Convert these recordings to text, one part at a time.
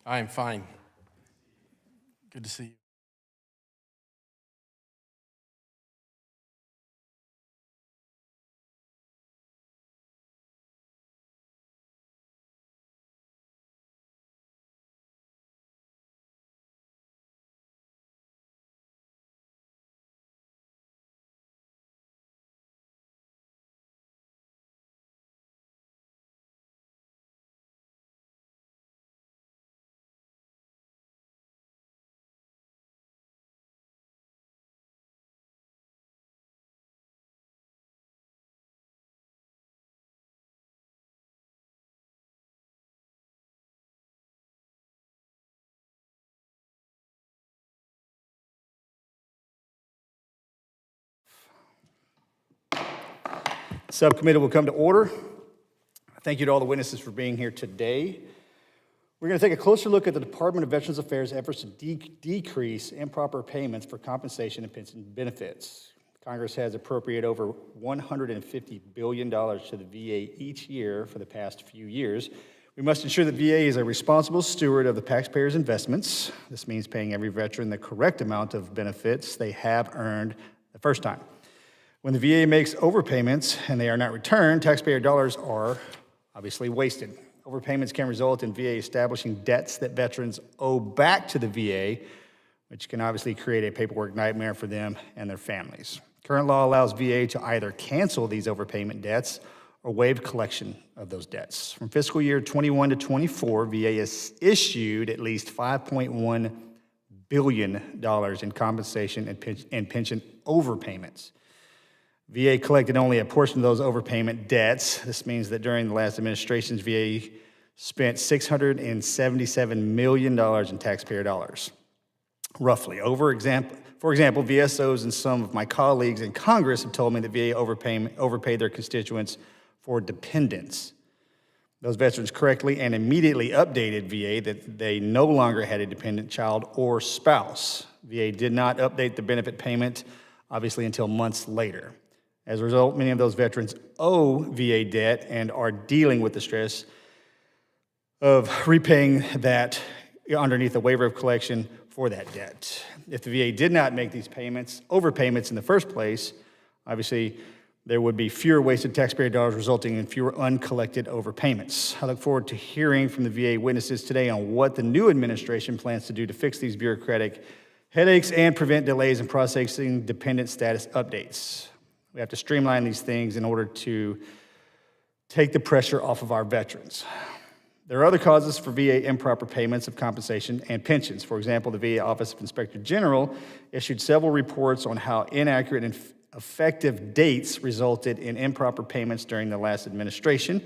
I am fine. Good to see you. Subcommittee will come to order. Thank you to all the witnesses for being here today. We're going to take a closer look at the Department of Veterans Affairs' efforts to decrease improper payments for compensation and pension benefits. Congress has appropriated over $150 billion to the VA each year for the past few years. We must ensure that VA is a responsible steward of the taxpayers' investments. This means paying every veteran the correct amount of benefits they have earned the first time. When the VA makes overpayments and they are not returned, taxpayer dollars are obviously wasted. Overpayments can result in VA establishing debts that veterans owe back to the VA, which can obviously create a paperwork nightmare for them and their families. Current law allows VA to either cancel these overpayment debts or waive collection of those debts. From fiscal year 21 to 24, VA has issued at least $5.1 billion in compensation and pension overpayments. VA collected only a portion of those overpayment debts. This means that during the last administration's VA spent $677 million in taxpayer dollars, roughly. For example, VSOs and some of my colleagues in Congress have told me that VA overpaid their constituents for dependents. Those veterans correctly and immediately updated VA that they no longer had a dependent child or spouse. VA did not update the benefit payment, obviously, until months later. As a result, many of those veterans owe VA debt and are dealing with the stress of repaying that underneath the waiver of collection for that debt. If the VA did not make these overpayments in the first place, obviously there would be fewer wasted taxpayer dollars resulting in fewer uncollected overpayments. I look forward to hearing from the VA witnesses today on what the new administration plans to do to fix these bureaucratic headaches and prevent delays in processing dependent status updates. We have to streamline these things in order to take the pressure off of our veterans. There are other causes for VA improper payments of compensation and pensions. For example, the VA Office of Inspector General issued several reports on how inaccurate and effective dates resulted in improper payments during the last administration.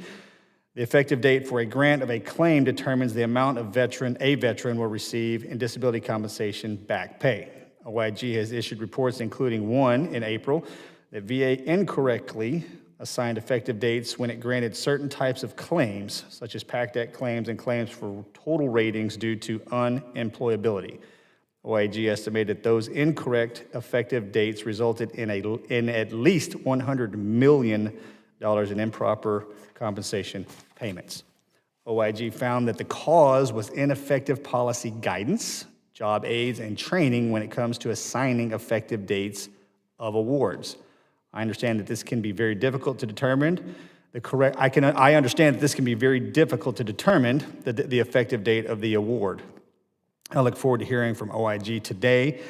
The effective date for a grant of a claim determines the amount a veteran will receive in disability compensation back pay. OIG has issued reports, including one in April, that VA incorrectly assigned effective dates when it granted certain types of claims, such as PACT Act claims and claims for total ratings due to unemployability. OIG estimated that those incorrect effective dates resulted in at least $100 million in improper compensation payments. OIG found that the cause was ineffective policy guidance, job aids, and training when it comes to assigning effective dates of awards. I understand that this can be very difficult to determine. I understand that this can be very difficult to determine the effective date of the award. I look forward to hearing from OIG today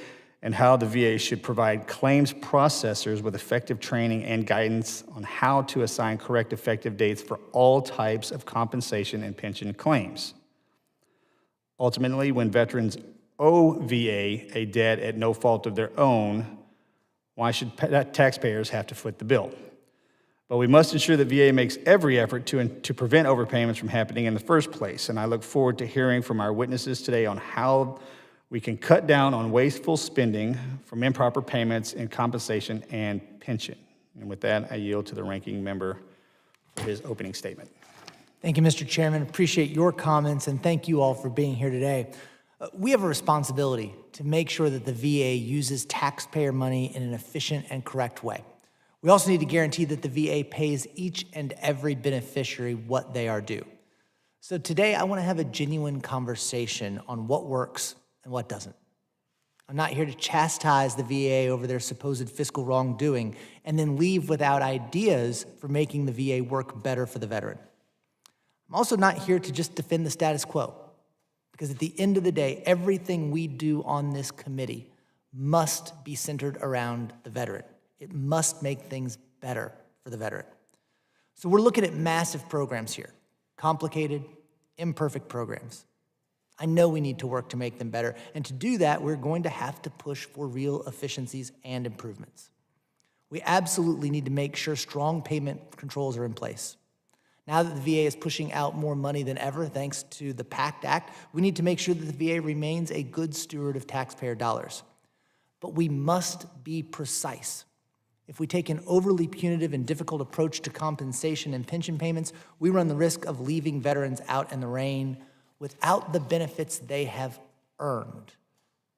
and how the VA should provide claims processors with effective training and guidance on how to assign correct effective dates for all types of compensation and pension claims. Ultimately, when veterans owe VA a debt at no fault of their own, why should taxpayers have to foot the bill? But we must ensure that VA makes every effort to prevent overpayments from happening in the first place. And I look forward to hearing from our witnesses today on how we can cut down on wasteful spending from improper payments in compensation and pension. And with that, I yield to the ranking member for his opening statement. Thank you, Mr. Chairman. Appreciate your comments, and thank you all for being here today. We have a responsibility to make sure that the VA uses taxpayer money in an efficient and correct way. We also need to guarantee that the VA pays each and every beneficiary what they are due. So today I want to have a genuine conversation on what works and what doesn't. I'm not here to chastise the VA over their supposed fiscal wrongdoing and then leave without ideas for making the VA work better for the veteran. I'm also not here to just defend the status quo, because at the end of the day, everything we do on this committee must be centered around the veteran. It must make things better for the veteran. So we're looking at massive programs here, complicated, imperfect programs. I know we need to work to make them better, and to do that, we're going to have to push for real efficiencies and improvements. We absolutely need to make sure strong payment controls are in place. Now that the VA is pushing out more money than ever, thanks to the PACT Act, we need to make sure that the VA remains a good steward of taxpayer dollars. But we must be precise. If we take an overly punitive and difficult approach to compensation and pension payments, we run the risk of leaving veterans out in the rain without the benefits they have earned.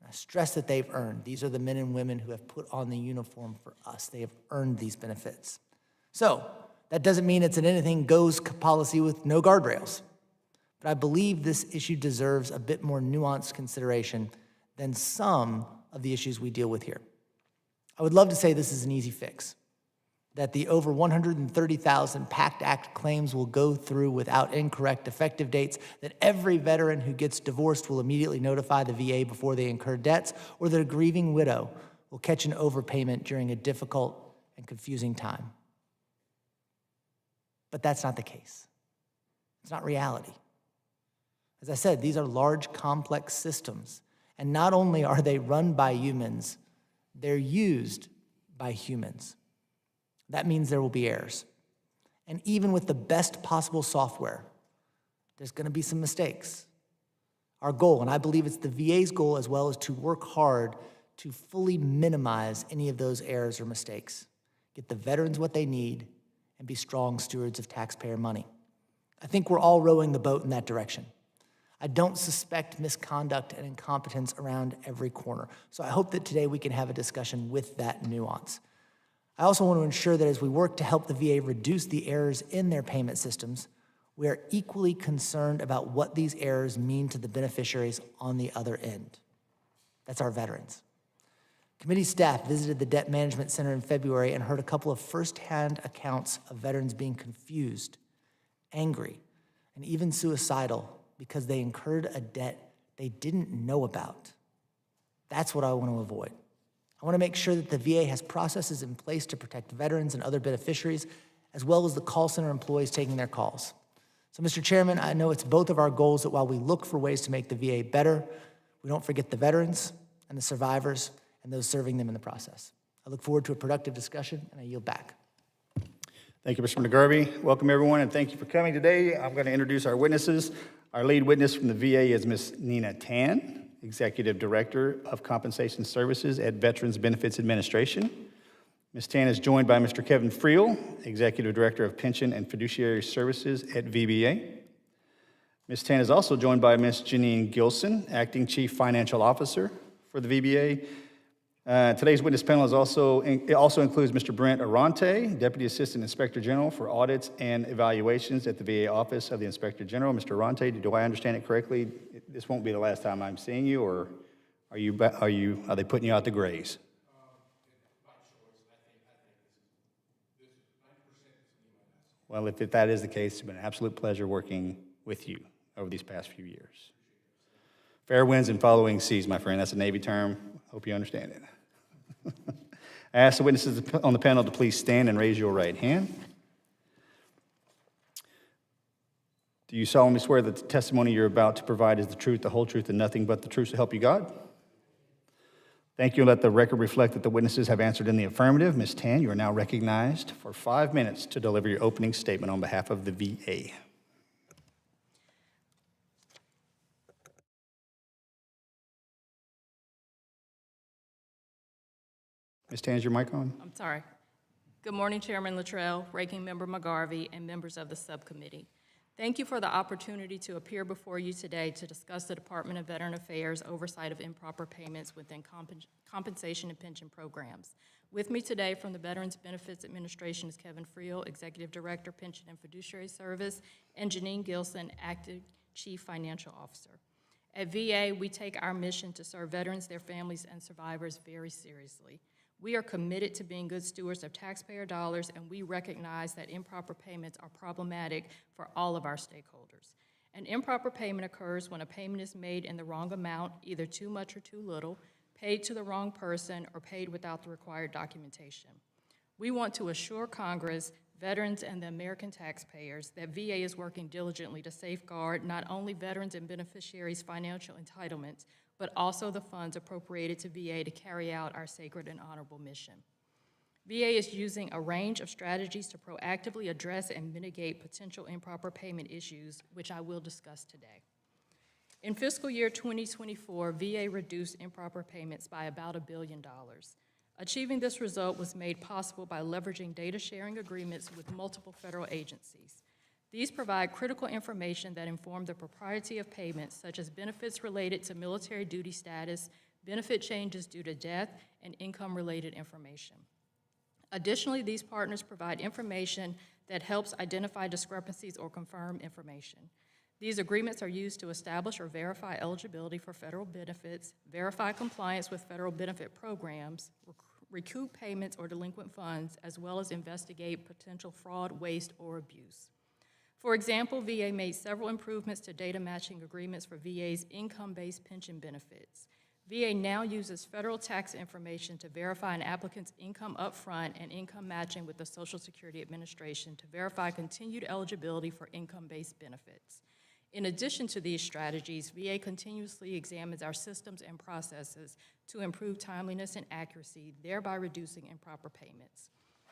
I stress that they've earned. These are the men and women who have put on the uniform for us. They have earned these benefits. So that doesn't mean it's an anything goes policy with no guardrails. But I believe this issue deserves a bit more nuanced consideration than some of the issues we deal with here. I would love to say this is an easy fix, that the over 130,000 PACT Act claims will go through without incorrect effective dates, that every veteran who gets divorced will immediately notify the VA before they incur debts, or that a grieving widow will catch an overpayment during a difficult and confusing time. But that's not the case. It's not reality. As I said, these are large, complex systems, and not only are they run by humans, they're used by humans. That means there will be errors. And even with the best possible software, there's going to be some mistakes. Our goal, and I believe it's the VA's goal as well, is to work hard to fully minimize any of those errors or mistakes, get the veterans what they need, and be strong stewards of taxpayer money. I think we're all rowing the boat in that direction. I don't suspect misconduct and incompetence around every corner. So I hope that today we can have a discussion with that nuance. I also want to ensure that as we work to help the VA reduce the errors in their payment systems, we are equally concerned about what these errors mean to the beneficiaries on the other end. That's our veterans. Committee staff visited the Debt Management Center in February and heard a couple of firsthand accounts of veterans being confused, angry, and even suicidal because they incurred a debt they didn't know about. That's what I want to avoid. I want to make sure that the VA has processes in place to protect veterans and other beneficiaries, as well as the call center employees taking their calls. So, Mr. Chairman, I know it's both of our goals that while we look for ways to make the VA better, we don't forget the veterans and the survivors and those serving them in the process. I look forward to a productive discussion, and I yield back. Thank you, Mr. McGarvey. Welcome, everyone, and thank you for coming today. I'm going to introduce our witnesses. Our lead witness from the VA is Ms. Nina Tan, Executive Director of Compensation Services at Veterans Benefits Administration. Ms. Tan is joined by Mr. Kevin Friel, Executive Director of Pension and Fiduciary Services at VBA. Ms. Tan is also joined by Ms. Janine Gilson, Acting Chief Financial Officer for the VBA. Today's witness panel also includes Mr. Brent Arante, Deputy Assistant Inspector General for Audits and Evaluations at the VA Office of the Inspector General. Mr. Arante, do I understand it correctly? This won't be the last time I'm seeing you, or are they putting you out the grays? Well, if that is the case, it's been an absolute pleasure working with you over these past few years. Fair winds and following seas, my friend. That's a Navy term. Hope you understand it. I ask the witnesses on the panel to please stand and raise your right hand. Do you solemnly swear that the testimony you're about to provide is the truth, the whole truth, and nothing but the truth to help you God? Thank you. Let the record reflect that the witnesses have answered in the affirmative. Ms. Tan, you are now recognized for 5 minutes to deliver your opening statement on behalf of the VA. Ms. Tan, is your mic on? I'm sorry. Good morning, Chairman Luttrell, Ranking Member McGarvey, and members of the subcommittee. Thank you for the opportunity to appear before you today to discuss the Department of Veteran Affairs oversight of improper payments within compensation and pension programs. With me today from the Veterans Benefits Administration is Kevin Friel, Executive Director, Pension and Fiduciary Service, and Janine Gilson, Acting Chief Financial Officer. At VA, we take our mission to serve veterans, their families, and survivors very seriously. We are committed to being good stewards of taxpayer dollars, and we recognize that improper payments are problematic for all of our stakeholders. An improper payment occurs when a payment is made in the wrong amount, either too much or too little, paid to the wrong person, or paid without the required documentation. We want to assure Congress, veterans, and the American taxpayers that VA is working diligently to safeguard not only veterans and beneficiaries' financial entitlements, but also the funds appropriated to VA to carry out our sacred and honorable mission. VA is using a range of strategies to proactively address and mitigate potential improper payment issues, which I will discuss today. In fiscal year 2024, VA reduced improper payments by about $1 billion. Achieving this result was made possible by leveraging data sharing agreements with multiple federal agencies. These provide critical information that inform the propriety of payments, such as benefits related to military duty status, benefit changes due to death, and income-related information. Additionally, these partners provide information that helps identify discrepancies or confirm information. These agreements are used to establish or verify eligibility for federal benefits, verify compliance with federal benefit programs, recoup payments or delinquent funds, as well as investigate potential fraud, waste, or abuse. For example, VA made several improvements to data matching agreements for VA's income-based pension benefits. VA now uses federal tax information to verify an applicant's income upfront and income matching with the Social Security Administration to verify continued eligibility for income-based benefits. In addition to these strategies, VA continuously examines our systems and processes to improve timeliness and accuracy, thereby reducing improper payments.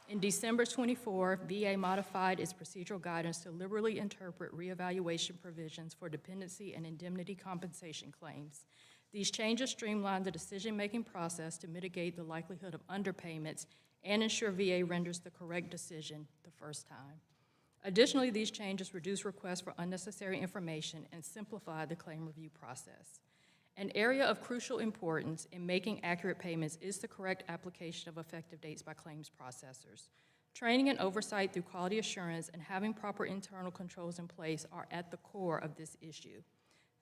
In December 24, VA modified its procedural guidance to liberally interpret reevaluation provisions for dependency and indemnity compensation claims. These changes streamline the decision-making process to mitigate the likelihood of underpayments and ensure VA renders the correct decision the first time. Additionally, these changes reduce requests for unnecessary information and simplify the claim review process. An area of crucial importance in making accurate payments is the correct application of effective dates by claims processors. Training and oversight through quality assurance and having proper internal controls in place are at the core of this issue.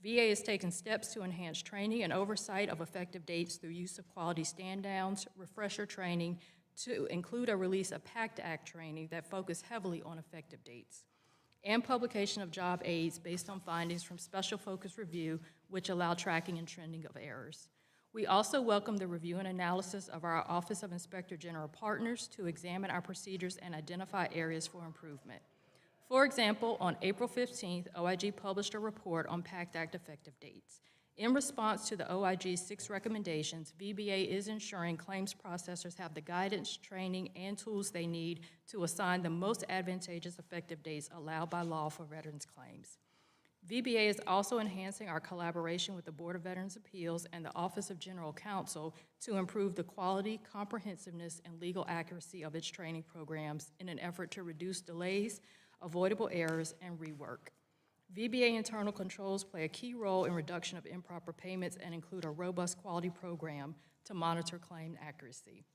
VA has taken steps to enhance training and oversight of effective dates through use of quality stand-downs, refresher training, to include a release of PACT Act training that focus heavily on effective dates, and publication of job aids based on findings from special focus review, which allow tracking and trending of errors. We also welcome the review and analysis of our Office of Inspector General partners to examine our procedures and identify areas for improvement. For example, on April 15th, OIG published a report on PACT Act effective dates. In response to the OIG's 6 recommendations, VBA is ensuring claims processors have the guidance, training, and tools they need to assign the most advantageous effective dates allowed by law for veterans' claims. VBA is also enhancing our collaboration with the Board of Veterans' Appeals and the Office of General Counsel to improve the quality, comprehensiveness, and legal accuracy of its training programs in an effort to reduce delays, avoidable errors, and rework. VBA internal controls play a key role in reduction of improper payments and include a robust quality program to monitor claim accuracy.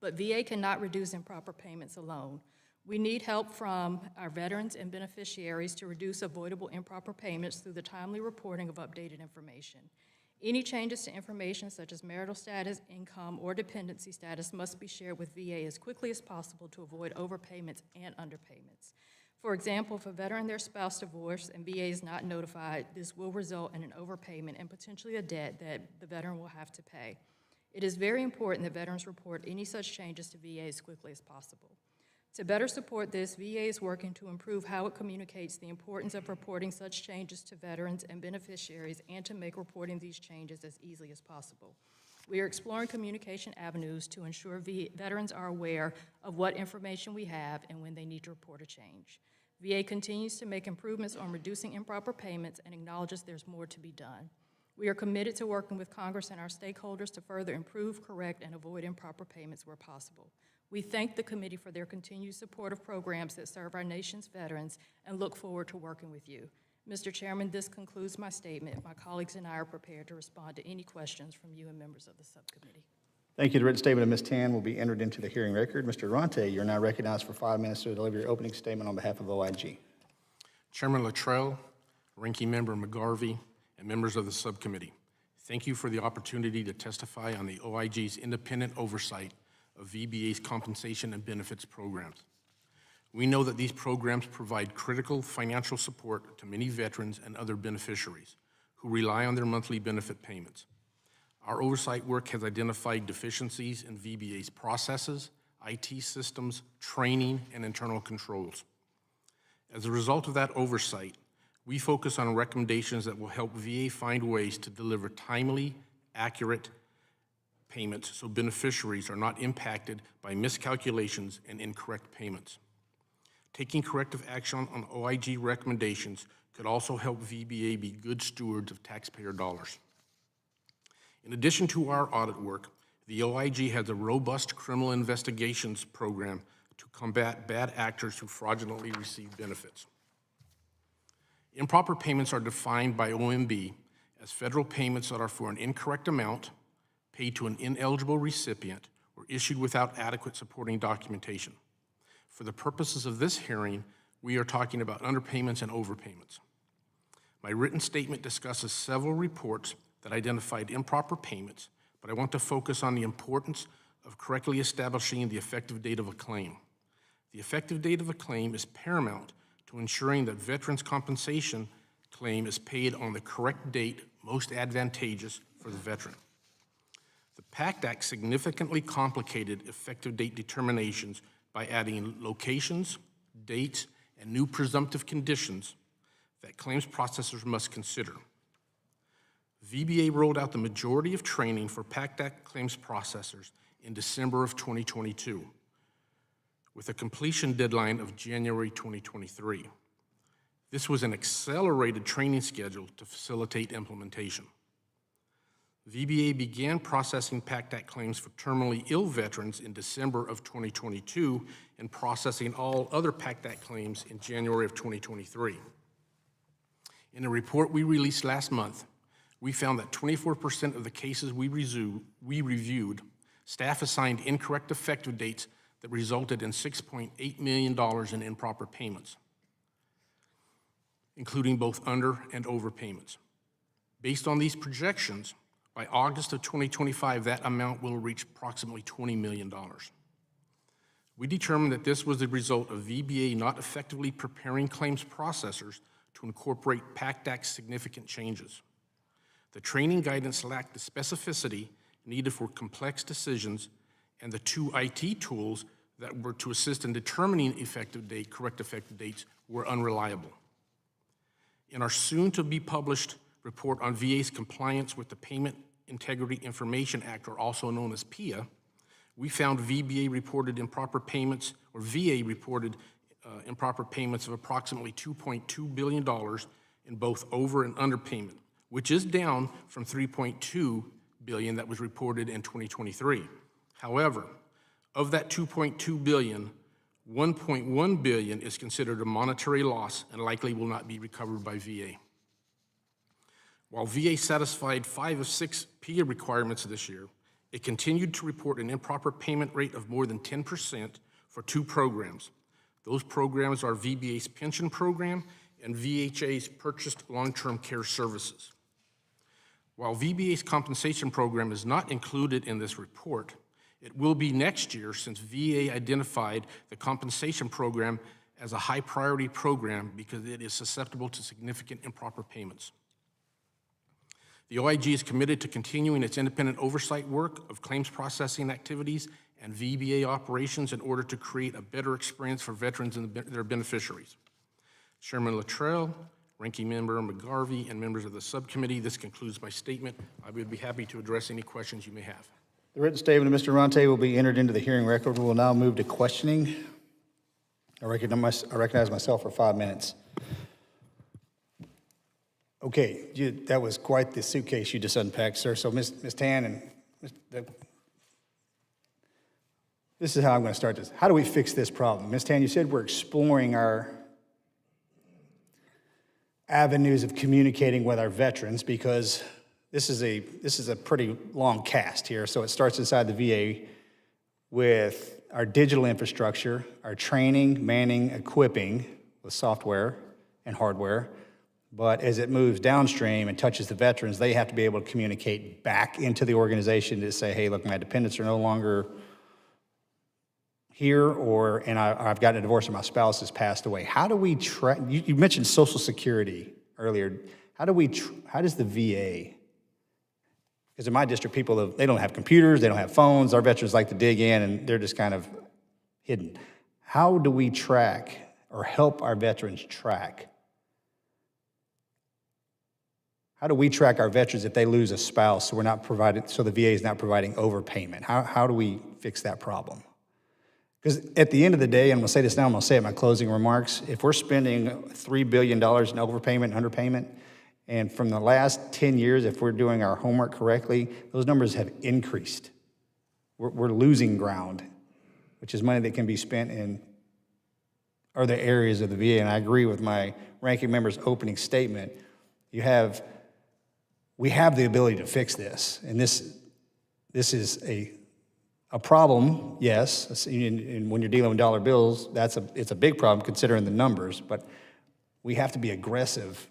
But VA cannot reduce improper payments alone. We need help from our veterans and beneficiaries to reduce avoidable improper payments through the timely reporting of updated information. Any changes to information such as marital status, income, or dependency status must be shared with VA as quickly as possible to avoid overpayments and underpayments. For example, if a veteran and their spouse divorce and VA is not notified, this will result in an overpayment and potentially a debt that the veteran will have to pay. It is very important that veterans report any such changes to VA as quickly as possible. To better support this, VA is working to improve how it communicates the importance of reporting such changes to veterans and beneficiaries and to make reporting these changes as easy as possible. We are exploring communication avenues to ensure veterans are aware of what information we have and when they need to report a change. VA continues to make improvements on reducing improper payments and acknowledges there's more to be done. We are committed to working with Congress and our stakeholders to further improve, correct, and avoid improper payments where possible. We thank the committee for their continued support of programs that serve our nation's veterans and look forward to working with you. Mr. Chairman, this concludes my statement. My colleagues and I are prepared to respond to any questions from you and members of the subcommittee. Thank you. The written statement of Ms. Tan will be entered into the hearing record. Mr. Durante, you're now recognized for 5 minutes to deliver your opening statement on behalf of OIG. Chairman Luttrell, Ranking Member McGarvey, and members of the subcommittee, thank you for the opportunity to testify on the OIG's independent oversight of VBA's compensation and benefits programs. We know that these programs provide critical financial support to many veterans and other beneficiaries who rely on their monthly benefit payments. Our oversight work has identified deficiencies in VBA's processes, IT systems, training, and internal controls. As a result of that oversight, we focus on recommendations that will help VA find ways to deliver timely, accurate payments so beneficiaries are not impacted by miscalculations and incorrect payments. Taking corrective action on OIG recommendations could also help VBA be good stewards of taxpayer dollars. In addition to our audit work, the OIG has a robust criminal investigations program to combat bad actors who fraudulently receive benefits. Improper payments are defined by OMB as federal payments that are for an incorrect amount, paid to an ineligible recipient, or issued without adequate supporting documentation. For the purposes of this hearing, we are talking about underpayments and overpayments. My written statement discusses several reports that identified improper payments, but I want to focus on the importance of correctly establishing the effective date of a claim. The effective date of a claim is paramount to ensuring that veterans' compensation claim is paid on the correct date most advantageous for the veteran. The PACT Act significantly complicated effective date determinations by adding locations, dates, and new presumptive conditions that claims processors must consider. VBA rolled out the majority of training for PACT Act claims processors in December of 2022, with a completion deadline of January 2023. This was an accelerated training schedule to facilitate implementation. VBA began processing PACT Act claims for terminally ill veterans in December of 2022 and processing all other PACT Act claims in January of 2023. In a report we released last month, we found that 24% of the cases we reviewed, staff assigned incorrect effective dates that resulted in $6.8 million in improper payments, including both under and overpayments. Based on these projections, by August of 2025, that amount will reach approximately $20 million. We determined that this was the result of VBA not effectively preparing claims processors to incorporate PACT Act's significant changes. The training guidance lacked the specificity needed for complex decisions, and the two IT tools that were to assist in determining correct effective dates were unreliable. In our soon-to-be-published report on VA's compliance with the Payment Integrity Information Act, or also known as PIA, we found VBA reported improper payments, or VA reported improper payments of approximately $2.2 billion in both over and underpayment, which is down from $3.2 billion that was reported in 2023. However, of that $2.2 billion, $1.1 billion is considered a monetary loss and likely will not be recovered by VA. While VA satisfied 5 of 6 PIA requirements this year, it continued to report an improper payment rate of more than 10% for 2 programs. Those programs are VBA's pension program and VHA's purchased long-term care services. While VBA's compensation program is not included in this report, it will be next year since VA identified the compensation program as a high-priority program because it is susceptible to significant improper payments. The OIG is committed to continuing its independent oversight work of claims processing activities and VBA operations in order to create a better experience for veterans and their beneficiaries. Chairman Luttrell, Ranking Member McGarvey, and members of the subcommittee, this concludes my statement. I would be happy to address any questions you may have. The written statement of Mr. Durante will be entered into the hearing record. We will now move to questioning. I recognize myself for 5 minutes. Okay, that was quite the suitcase you just unpacked, sir. So Ms. Tan and this is how I'm going to start this. How do we fix this problem? Ms. Tan, you said we're exploring our avenues of communicating with our veterans because this is a pretty long cast here. So it starts inside the VA with our digital infrastructure, our training, manning, equipping with software and hardware. But as it moves downstream and touches the veterans, they have to be able to communicate back into the organization to say, hey, look, my dependents are no longer here, and I've gotten a divorce or my spouse has passed away. How do we track? You mentioned Social Security earlier. How does the VA? Because in my district, they don't have computers, they don't have phones. Our veterans like to dig in, and they're just kind of hidden. How do we track or help our veterans track? How do we track our veterans if they lose a spouse so the VA is not providing overpayment? How do we fix that problem? Because at the end of the day, and I'm going to say this now, I'm going to say it in my closing remarks, if we're spending $3 billion in overpayment and underpayment, and from the last 10 years, if we're doing our homework correctly, those numbers have increased. We're losing ground, which is money that can be spent in other areas of the VA. And I agree with my ranking member's opening statement. We have the ability to fix this, and this is a problem, yes, and when you're dealing with dollar bills, it's a big problem considering the numbers, but we have to be aggressive.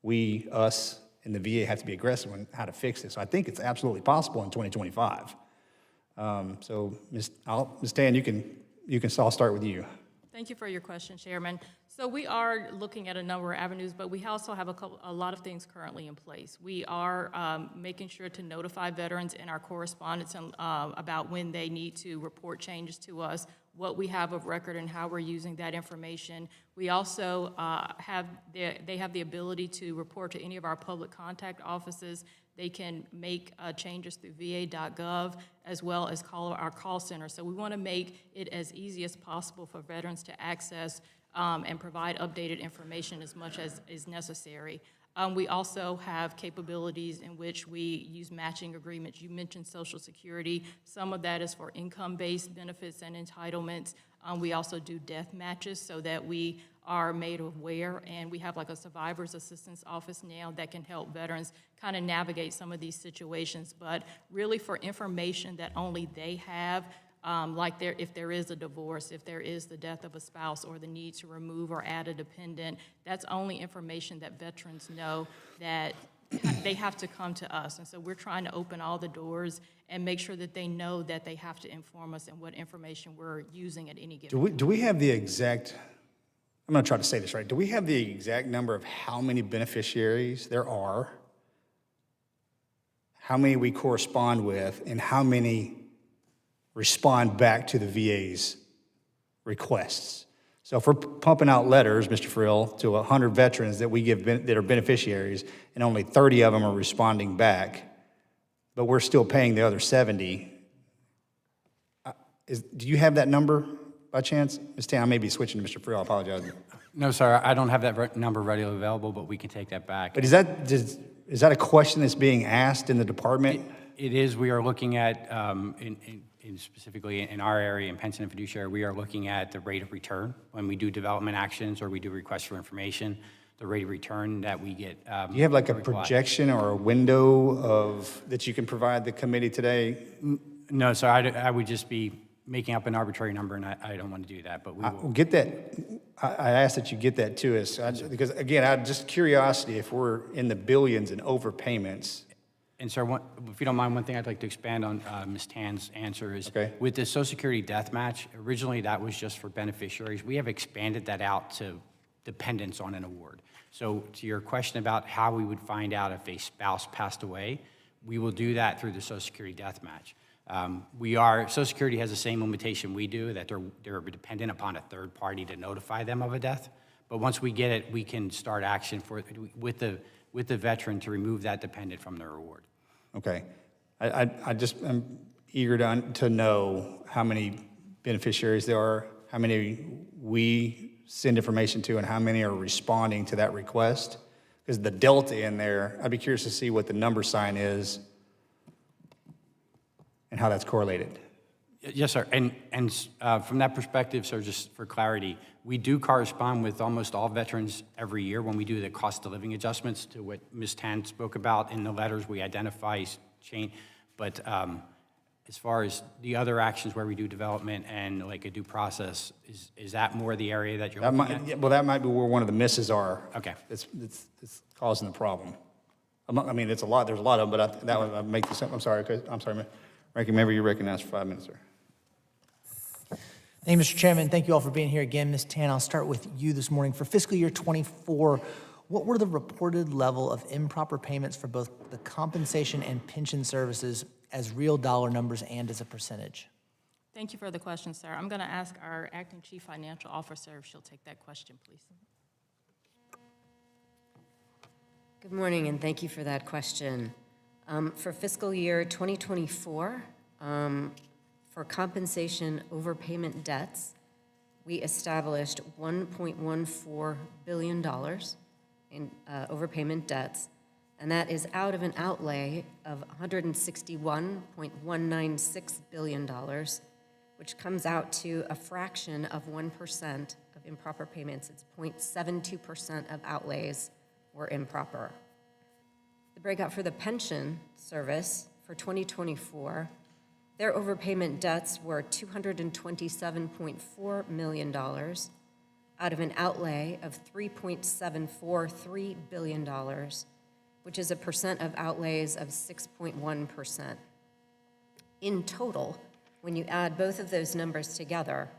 Us, and the VA have to be aggressive on how to fix this. So I think it's absolutely possible in 2025. So Ms. Tan, I'll start with you. Thank you for your question, Chairman. So we are looking at a number of avenues, but we also have a lot of things currently in place. We are making sure to notify veterans in our correspondence about when they need to report changes to us, what we have of record and how we're using that information. We also they have the ability to report to any of our public contact offices. They can make changes through va.gov as well as call our call center. So we want to make it as easy as possible for veterans to access and provide updated information as much as is necessary. We also have capabilities in which we use matching agreements. You mentioned Social Security. Some of that is for income-based benefits and entitlements. We also do death matches so that we are made aware, and we have like a survivor's assistance office now that can help veterans kind of navigate some of these situations, but really for information that only they have, if there is a divorce, if there is the death of a spouse or the need to remove or add a dependent, that's only information that veterans know that they have to come to us. And so we're trying to open all the doors and make sure that they know that they have to inform us and what information we're using at any given time. Do we have the exact, I'm going to try to say this right, do we have the exact number of how many beneficiaries there are, how many we correspond with, and how many respond back to the VA's requests? So if we're pumping out letters, Mr. Frill, to 100 veterans that we give that are beneficiaries, and only 30 of them are responding back, but we're still paying the other 70, do you have that number by chance? Ms. Tan, I may be switching to Mr. Frill, I apologize. No, sir, I don't have that number readily available, but we can take that back. But is that a question that's being asked in the department? It is. We are looking at, specifically in our area, in pension and fiduciary, we are looking at the rate of return when we do development actions or we do requests for information, the rate of return that we get. Do you have like a projection or a window that you can provide the committee today? No, sir, I would just be making up an arbitrary number, and I don't want to do that, but we will. Get that. I ask that you get that to us, because again, just curiosity, if we're in the billions in overpayments. And sir, if you don't mind, one thing I'd like to expand on Ms. Tan's answer is, okay, with the Social Security death match, originally that was just for beneficiaries. We have expanded that out to dependents on an award. So to your question about how we would find out if a spouse passed away, we will do that through the Social Security death match. Social Security has the same limitation we do, that they're dependent upon a third party to notify them of a death. But once we get it, we can start action with the veteran to remove that dependent from their award. Okay. I just am eager to know how many beneficiaries there are, how many we send information to, and how many are responding to that request. Because the delta in there, I'd be curious to see what the number sign is and how that's correlated. Yes, sir. And from that perspective, sir, just for clarity, we do correspond with almost all veterans every year when we do the cost of living adjustments to what Ms. Tan spoke about in the letters. We identify change, but as far as the other actions where we do development and like a due process, is that more the area that you're That looking might, at? yeah, well, that might be where one of the misses are. Okay. It's causing the problem. I mean, it's a lot, there's a lot of them, but that would make this, I'm sorry, Ranking Member, you're recognized for 5 minutes, sir. Thank you, Mr. Chairman. Thank you all for being here again. Ms. Tan, I'll start with you this morning. For fiscal year '24, what were the reported level of improper payments for both the compensation and pension services as real dollar numbers and as a percentage? Thank you for the question, sir. I'm going to ask our acting chief financial officer if she'll take that question, please. Good morning, and thank you for that question. For fiscal year 2024, for compensation overpayment debts, we established $1.14 billion in overpayment debts, and that is out of an outlay of $161.196 billion, which comes out to a fraction of 1% of improper payments. It's 0.72% of outlays were improper. The breakout for the pension service for 2024, their overpayment debts were $227.4 million out of an outlay of $3.743 billion, which is a percent of outlays of 6.1%. In total, when you add both of those numbers together,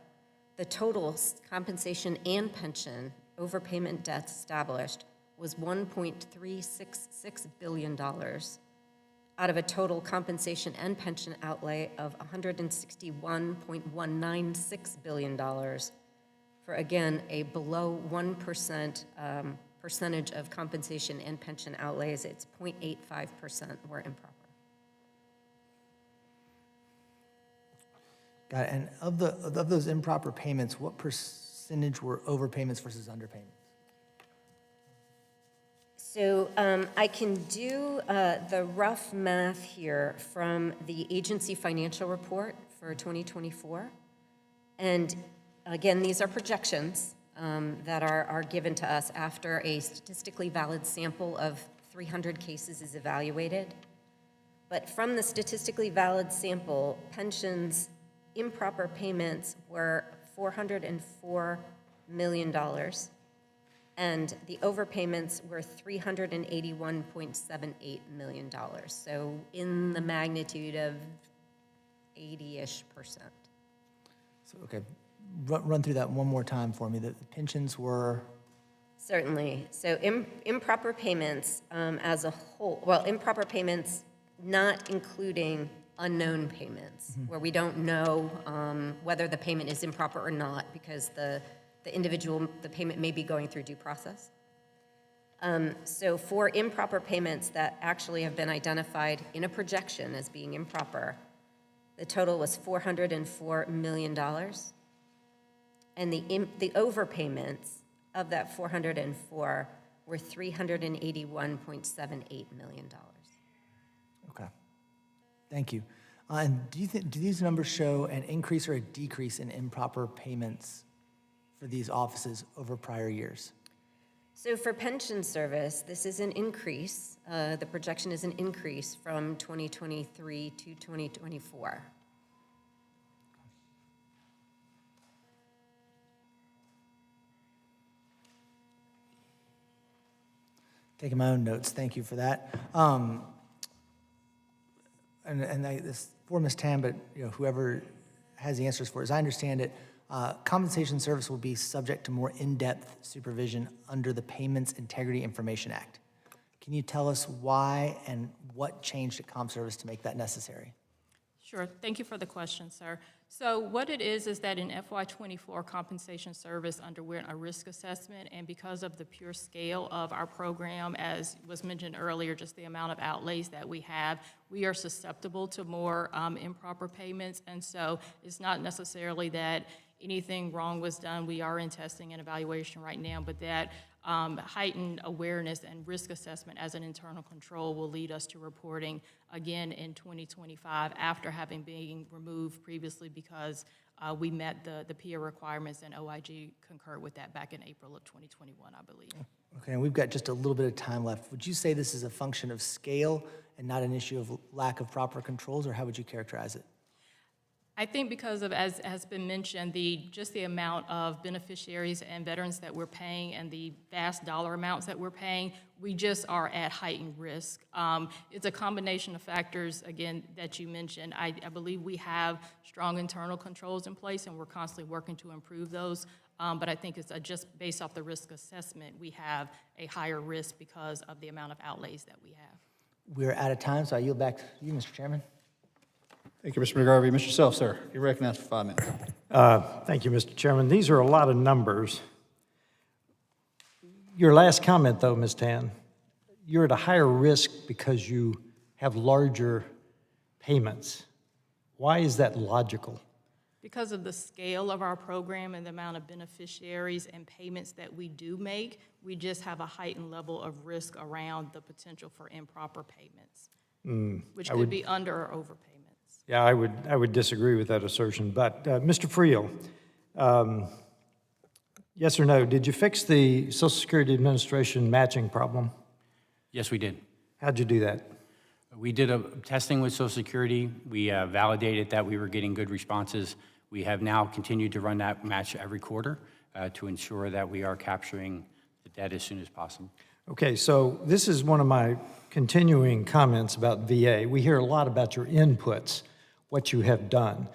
the total compensation and pension overpayment debts established was $1.366 billion out of a total compensation and pension outlay of $161.196 billion for, again, a below 1% percentage of compensation and pension outlays. It's 0.85% were improper. Got it. And of those improper payments, what percentage were overpayments versus underpayments? So I can do the rough math here from the agency financial report for 2024. And again, these are projections that are given to us after a statistically valid sample of 300 cases is evaluated. But from the statistically valid sample, pensions improper payments were $404 million. And the overpayments were $381.78 million. So in the magnitude of 80-ish%. So, okay, run through that one more time for me. The pensions were? Certainly. So improper payments as a whole, well, improper payments not including unknown payments, where we don't know whether the payment is improper or not because the payment may be going through due process. So for improper payments that actually have been identified in a projection as being improper, the total was $404 million. And the overpayments of that 404 were $381.78 million. Okay, thank you. And do these numbers show an increase or a decrease in improper payments for these offices over prior years? So for pension service, this is an increase. The projection is an increase from 2023 to 2024. Taking my own notes, thank you for that. This for Ms. Tan, but whoever has the answers for it, as I understand it, compensation service will be subject to more in-depth supervision under the Payments Integrity Information Act. Can you tell us why and what changed at ComService to make that necessary? Sure. Thank you for the question, sir. So what it is that in FY24, compensation service underwent a risk assessment, and because of the pure scale of our program, as was mentioned earlier, just the amount of outlays that we have, we are susceptible to more improper payments. And so it's not necessarily that anything wrong was done. We are in testing and evaluation right now, but that heightened awareness and risk assessment as an internal control will lead us to reporting again in 2025 after having been removed previously because we met the PIA requirements and OIG concurred with that back in April of 2021, I believe. Okay, and we've got just a little bit of time left. Would you say this is a function of scale and not an issue of lack of proper controls, or how would you characterize it? I think because of, as has been mentioned, just the amount of beneficiaries and veterans that we're paying and the vast dollar amounts that we're paying, we just are at heightened risk. It's a combination of factors, again, that you mentioned. I believe we have strong internal controls in place, and we're constantly working to improve those. But I think it's just based off the risk assessment, we have a higher risk because of the amount of outlays that we have. We're out of time, so I yield back to you, Mr. Chairman. Thank you, Mr. McGarvey. Mr. Self, sir, you're recognized for 5 minutes. Thank you, Mr. Chairman. These are a lot of numbers. Your last comment, though, Ms. Tan, you're at a higher risk because you have larger payments. Why is that logical? Because of the scale of our program and the amount of beneficiaries and payments that we do make, we just have a heightened level of risk around the potential for improper payments, which could be under or over payments. Yeah, I would disagree with that assertion. But, Mr. Friel, yes or no, did you fix the Social Security Administration matching problem? Yes, we did. How'd you do that? We did a testing with Social Security. We validated that we were getting good responses. We have now continued to run that match every quarter to ensure that we are capturing the debt as soon as possible. Okay, so this is one of my continuing comments about VA. We hear a lot about your inputs, what you have done.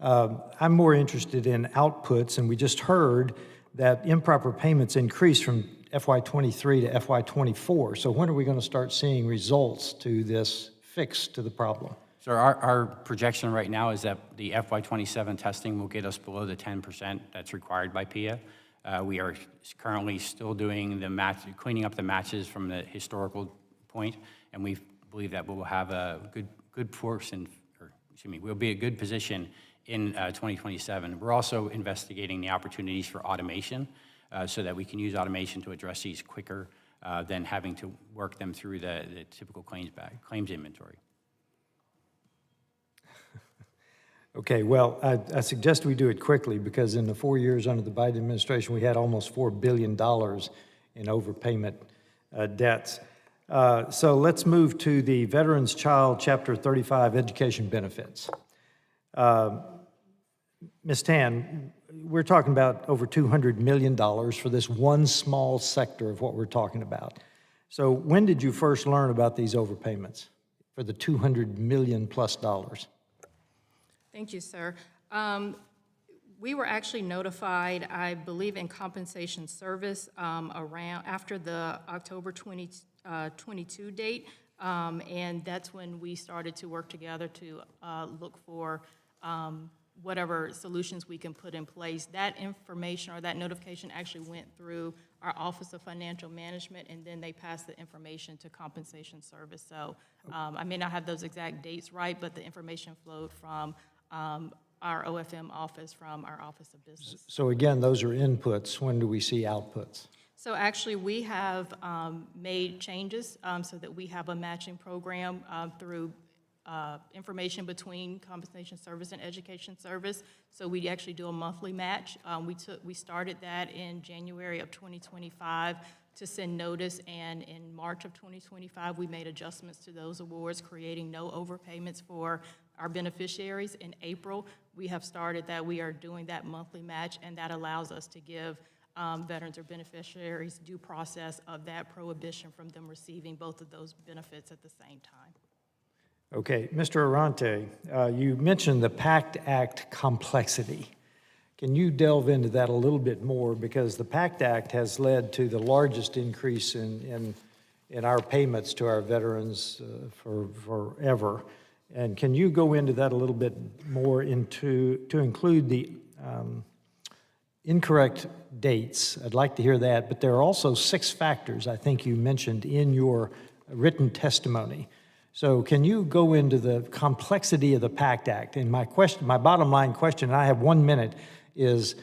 I'm more interested in outputs, and we just heard that improper payments increased from FY23 to FY24. So when are we going to start seeing results to this fix to the problem? So our projection right now is that the FY27 testing will get us below the 10% that's required by PIA. We are currently still doing the match, cleaning up the matches from the historical point, and we believe that we'll have a good portion, or excuse me, we'll be a good position in 2027. We're also investigating the opportunities for automation so that we can use automation to address these quicker than having to work them through the typical claims inventory. Okay, well, I suggest we do it quickly because in the 4 years under the Biden administration, we had almost $4 billion in overpayment debts. So let's move to the Veterans Child Chapter 35 education benefits. Ms. Tan, we're talking about over $200 million for this one small sector of what we're talking about. So when did you first learn about these overpayments for the $200 million plus dollars? Thank you, sir. We were actually notified, I believe, in compensation service around after the October 2022 date, and that's when we started to work together to look for whatever solutions we can put in place. That information or that notification actually went through our Office of Financial Management, and then they passed the information to compensation service. So I may not have those exact dates right, but the information flowed from our OFM office, from our Office of Business. So again, those are inputs. When do we see outputs? So actually, we have made changes so that we have a matching program through information between compensation service and education service. So we actually do a monthly match. We started that in January of 2025 to send notice, and in March of 2025, we made adjustments to those awards, creating no overpayments for our beneficiaries. In April, we have started that. We are doing that monthly match, and that allows us to give veterans or beneficiaries due process of that prohibition from them receiving both of those benefits at the same time. Okay, Mr. Arante, you mentioned the PACT Act complexity. Can you delve into that a little bit more? Because the PACT Act has led to the largest increase in our payments to our veterans for forever. And can you go into that a little bit more to include the incorrect dates? I'd like to hear that, but there are also 6 factors I think you mentioned in your written testimony. So can you go into the complexity of the PACT Act? And my bottom line question, and I have 1 minute, is,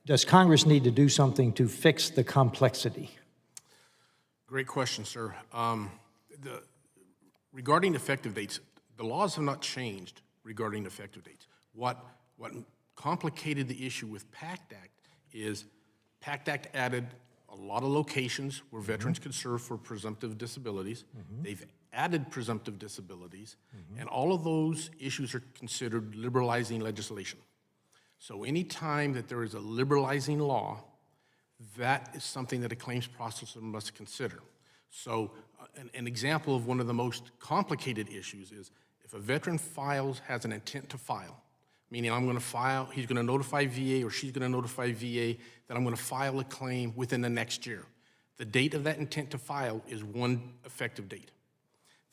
does Congress need to do something to fix the complexity? Great question, sir. Regarding effective dates, the laws have not changed regarding effective dates. What complicated the issue with PACT Act is PACT Act added a lot of locations where veterans could serve for presumptive disabilities. They've added presumptive disabilities, and all of those issues are considered liberalizing legislation. So anytime that there is a liberalizing law, that is something that a claims processor must consider. So an example of one of the most complicated issues is if a veteran has an intent to file, meaning I'm going to file, he's going to notify VA or she's going to notify VA that I'm going to file a claim within the next year. The date of that intent to file is one effective date.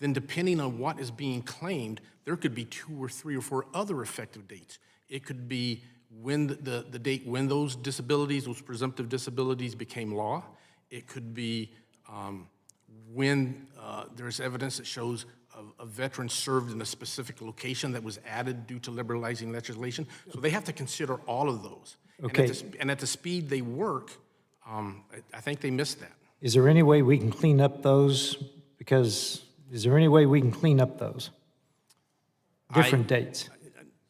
Then depending on what is being claimed, there could be 2 or 3 or 4 other effective dates. It could be when the date when those disabilities, those presumptive disabilities became law. It could be when there's evidence that shows a veteran served in a specific location that was added due to liberalizing legislation. So they have to consider all of those. Okay. And at the speed they work, I think they missed that. Is there any way we can clean up those? Because is there any way we can clean up those different dates?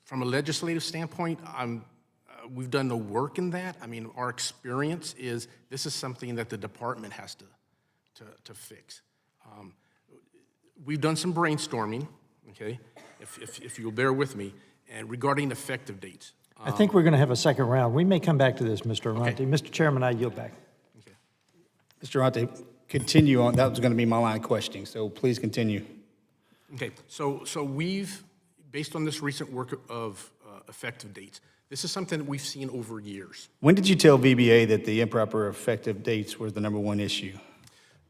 From a legislative standpoint, we've done no work in that. I mean, our experience is this is something that the department has to fix. We've done some brainstorming, okay, if you'll bear with me, and regarding effective dates. I think we're going to have a second round. We may come back to this, Mr. Arante. Okay. Mr. Chairman, I yield back. Okay. Mr. Arante, continue on. That was going to be my line of questioning, so please continue. Okay, so we've, based on this recent work of effective dates, this is something that we've seen over years. When did you tell VBA that the improper effective dates were the #1 issue?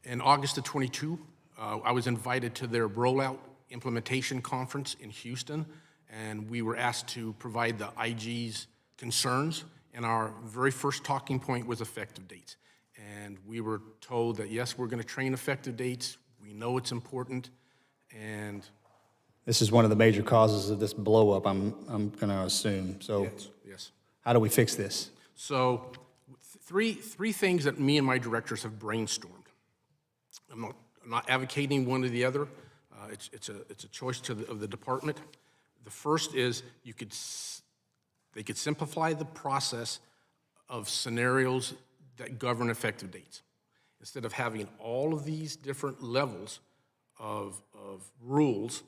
In August of '22, I was invited to their rollout implementation conference in Houston, and we were asked to provide the IG's concerns, and our very first talking point was effective dates. And we were told that, yes, we're going to train effective dates, we know it's important, and This is one of the major causes of this blow-up, I'm going to assume. So yes. how do we fix this? So three things that me and my directors have brainstormed. I'm not advocating one or the other. It's a choice of the department. The first is they could simplify the process of scenarios that govern effective dates. Instead of having all of these different levels of rules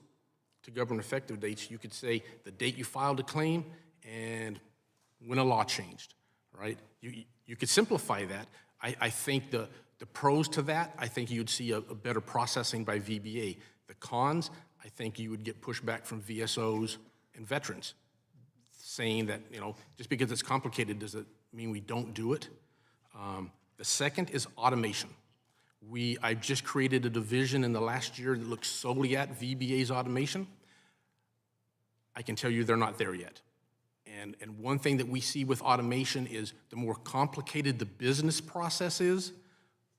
to govern effective dates, you could say the date you filed a claim and when a law changed, right? You could simplify that. I think the pros to that, I think you'd see a better processing by VBA. The cons, I think you would get pushback from VSOs and veterans saying that, just because it's complicated, does it mean we don't do it? The second is automation. I've just created a division in the last year that looks solely at VBA's automation. I can tell you they're not there yet. And one thing that we see with automation is the more complicated the business process is,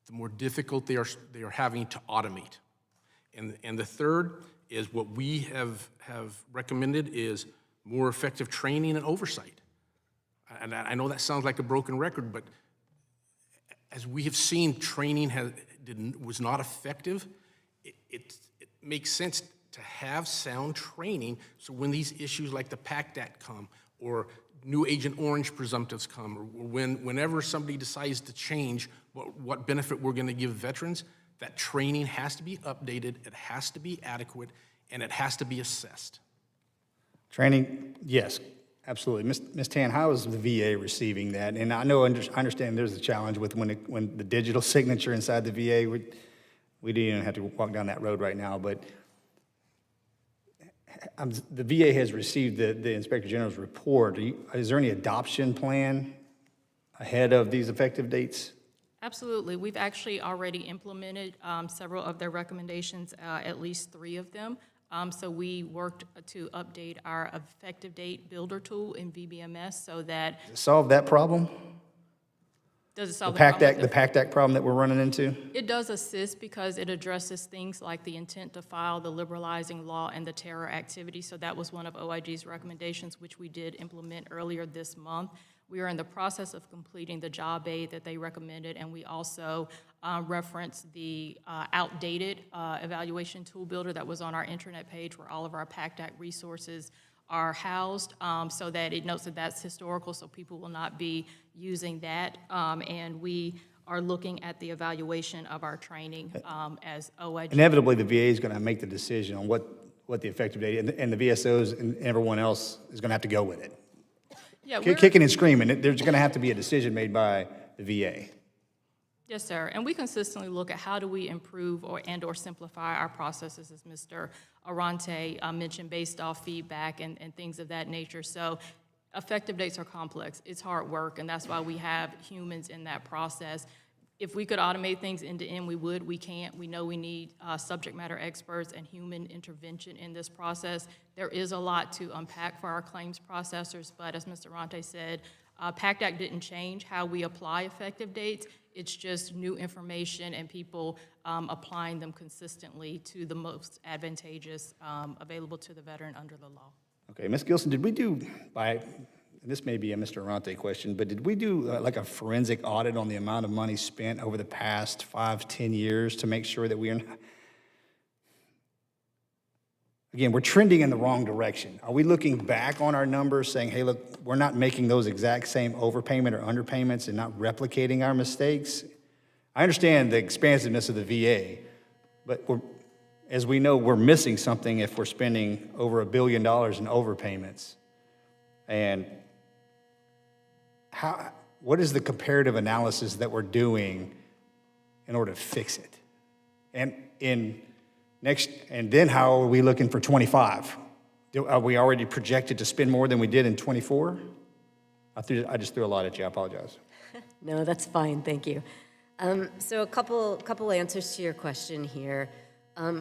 the more difficult they are having to automate. And the third is what we have recommended is more effective training and oversight. And I know that sounds like a broken record, but as we have seen, training was not effective. It makes sense to have sound training so when these issues like the PACT Act come, or new Agent Orange presumptives come, or whenever somebody decides to change what benefit we're going to give veterans, that training has to be updated, it has to be adequate, and it has to be assessed. Training, yes, absolutely. Ms. Tan, how is the VA receiving that? And I understand there's a challenge with when the digital signature inside the VA, we didn't even have to walk down that road right now, but the VA has received the Inspector General's report. Is there any adoption plan ahead of these effective dates? Absolutely. We've actually already implemented several of their recommendations, at least 3 of them. So we worked to update our effective date builder tool in VBMS so that Solve that problem? Does it solve The the problem? PACT Act, the PACT Act problem that we're running into? It does assist because it addresses things like the intent to file, the liberalizing law, and the terror activity. So that was one of OIG's recommendations, which we did implement earlier this month. We are in the process of completing the job aid that they recommended, and we also referenced the outdated evaluation tool builder that was on our intranet page where all of our PACT Act resources are housed, so that it notes that that's historical, so people will not be using that. And we are looking at the evaluation of our training as OIG. Inevitably, the VA is going to make the decision on what the effective date, and the VSOs and everyone else is going to have to go with it. Yeah, Kicking and screaming, there's going to have to be a decision made by the VA. Yes, sir. And we consistently look at how do we improve or simplify our processes, as Mr. Arante mentioned, based off feedback and things of that nature. So effective dates are complex. It's hard work, and that's why we have humans in that process. If we could automate things end to end, we would. We can't. We know we need subject matter experts and human intervention in this process. There is a lot to unpack for our claims processors, but as Mr. Arante said, PACT Act didn't change how we apply effective dates. It's just new information and people applying them consistently to the most advantageous available to the veteran under the law. Okay, Ms. Gilson, did we do, and this may be a Mr. Arante question, but did we do like a forensic audit on the amount of money spent over the past 5-10 years to make sure that we are not, again, we're trending in the wrong direction. Are we looking back on our numbers saying, hey, look, we're not making those exact same overpayment or underpayments and not replicating our mistakes? I understand the expansiveness of the VA, but as we know, we're missing something if we're spending over $1 billion in overpayments. And what is the comparative analysis that we're doing in order to fix it? And then how are we looking for 25? Are we already projected to spend more than we did in 24? I just threw a lot at you, I apologize. No, that's fine, thank you. So a couple answers to your question here.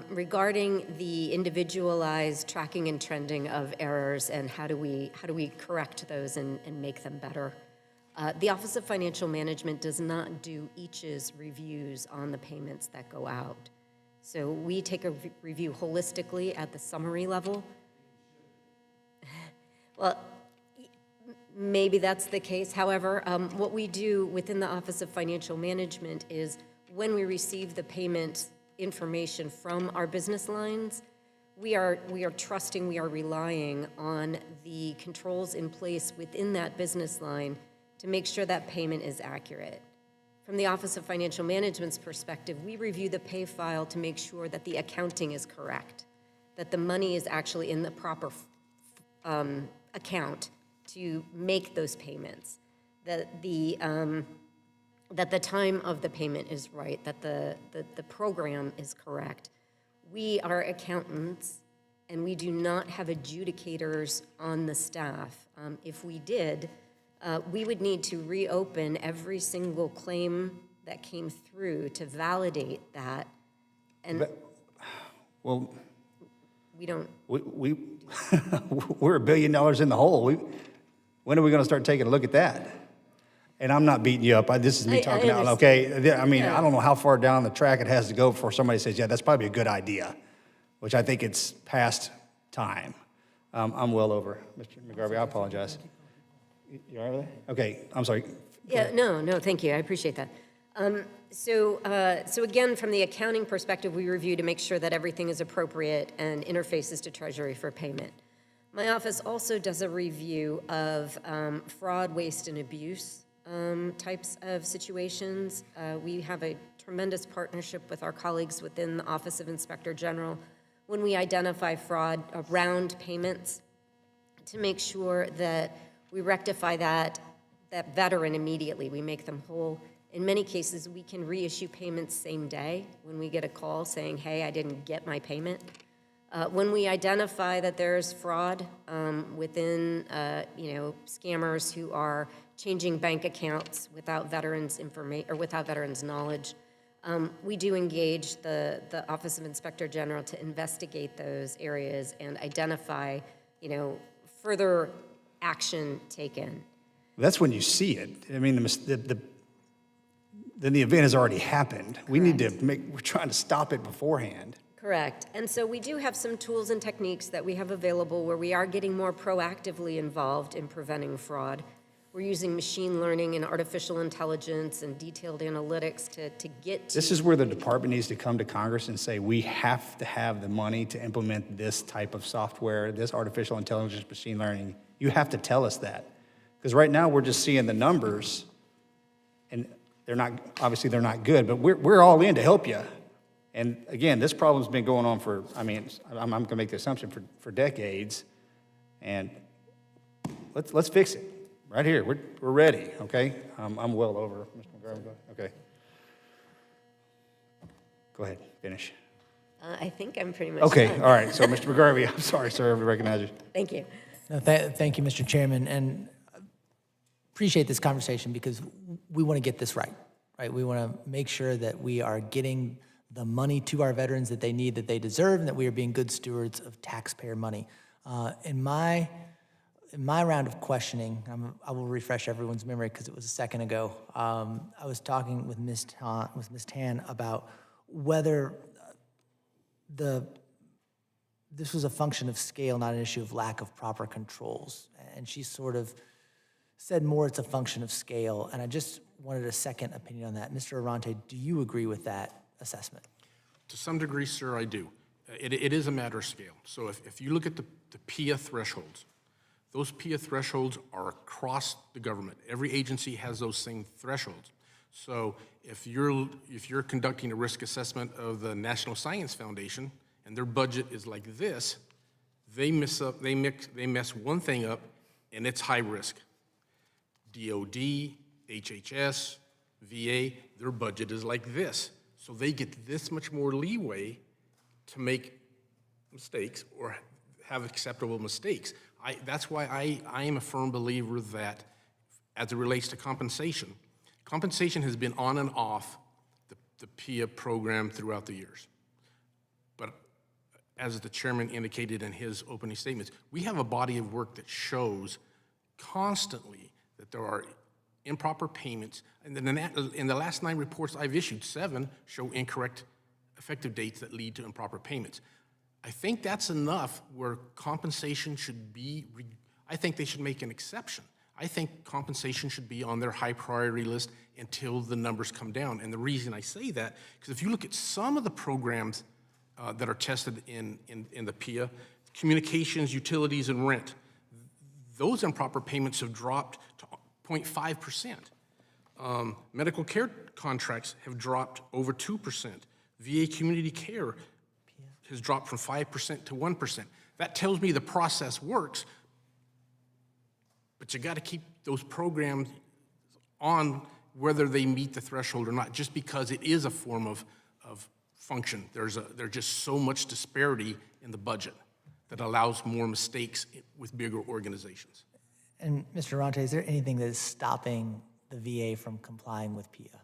Regarding the individualized tracking and trending of errors and how do we correct those and make them better. The Office of Financial Management does not do each's reviews on the payments that go out. So we take a review holistically at the summary level. Well, maybe that's the case. However, what we do within the Office of Financial Management is when we receive the payment information from our business lines, we are trusting, we are relying on the controls in place within that business line to make sure that payment is accurate. From the Office of Financial Management's perspective, we review the pay file to make sure that the accounting is correct, that the money is actually in the proper account to make those payments, that the time of the payment is right, that the program is correct. We are accountants, and we do not have adjudicators on the staff. If we did, we would need to reopen every single claim that came through to validate that. And Well, we don't. we're $1 billion in the hole. When are we going to start taking a look at that? And I'm not beating you up. This is me talking out, okay? I mean, I don't know how far down the track it has to go before somebody says, yeah, that's probably a good idea, which I think it's past time. I'm well over. Mr. McGarvey, I apologize. You all right with that? Okay, I'm sorry. Yeah, no, thank you. I appreciate that. So again, from the accounting perspective, we review to make sure that everything is appropriate and interfaces to Treasury for payment. My office also does a review of fraud, waste, and abuse types of situations. We have a tremendous partnership with our colleagues within the Office of Inspector General when we identify fraud around payments to make sure that we rectify that veteran immediately. We make them whole. In many cases, we can reissue payments same day when we get a call saying, hey, I didn't get my payment. When we identify that there's fraud within, scammers who are changing bank accounts without veterans' information or without veterans' knowledge, we do engage the Office of Inspector General to investigate those areas and identify, further action taken. That's when you see it. I mean, then the event has already happened. We need to we're trying to stop it beforehand. Correct. And so we do have some tools and techniques that we have available where we are getting more proactively involved in preventing fraud. We're using machine learning and artificial intelligence and detailed analytics to get to. This is where the department needs to come to Congress and say, we have to have the money to implement this type of software, this artificial intelligence, machine learning. You have to tell us that. Because right now, we're just seeing the numbers, and they're not, obviously they're not good, but we're all in to help you. And again, this problem's been going on for, I mean, I'm gonna make the assumption for decades, and let's fix it. Right here, we're ready, okay? I'm well over, Mr. McGarvey, okay. Go ahead, finish. I think I'm pretty much Okay, done. all right, so Mr. McGarvey, I'm sorry, sir, I recognize you. Thank you. No, thank you, Mr. Chairman, and appreciate this conversation because we want to get this right? We want to make sure that we are getting the money to our veterans that they need, that they deserve, and that we are being good stewards of taxpayer money. In my round of questioning, I will refresh everyone's memory because it was a second ago. I was talking with Ms. Tan about whether this was a function of scale, not an issue of lack of proper controls. And she sort of said more it's a function of scale. And I just wanted a second opinion on that. Mr. Arante, do you agree with that assessment? To some degree, sir, I do. It is a matter of scale. So if you look at the PIA thresholds, those PIA thresholds are across the government. Every agency has those same thresholds. So if you're conducting a risk assessment of the National Science Foundation and their budget is like this, they mess one thing up and it's high risk. DOD, HHS, VA, their budget is like this. So they get this much more leeway to make mistakes or have acceptable mistakes. That's why I am a firm believer that as it relates to compensation, compensation has been on and off the PIA program throughout the years. But as the chairman indicated in his opening statements, we have a body of work that shows constantly that there are improper payments. And in the last 9 reports I've issued, 7 show incorrect effective dates that lead to improper payments. I think that's enough where compensation should be, I think they should make an exception. I think compensation should be on their high priority list until the numbers come down. And the reason I say that, because if you look at some of the programs that are tested in the PIA, communications, utilities, and rent, those improper payments have dropped to 0.5%. Medical care contracts have dropped over 2%. VA community care has dropped from 5% to 1%. That tells me the process works, but you got to keep those programs on whether they meet the threshold or not, just because it is a form of function. There's just so much disparity in the budget that allows more mistakes with bigger organizations. And Mr. Arante, is there anything that is stopping the VA from complying with PIA?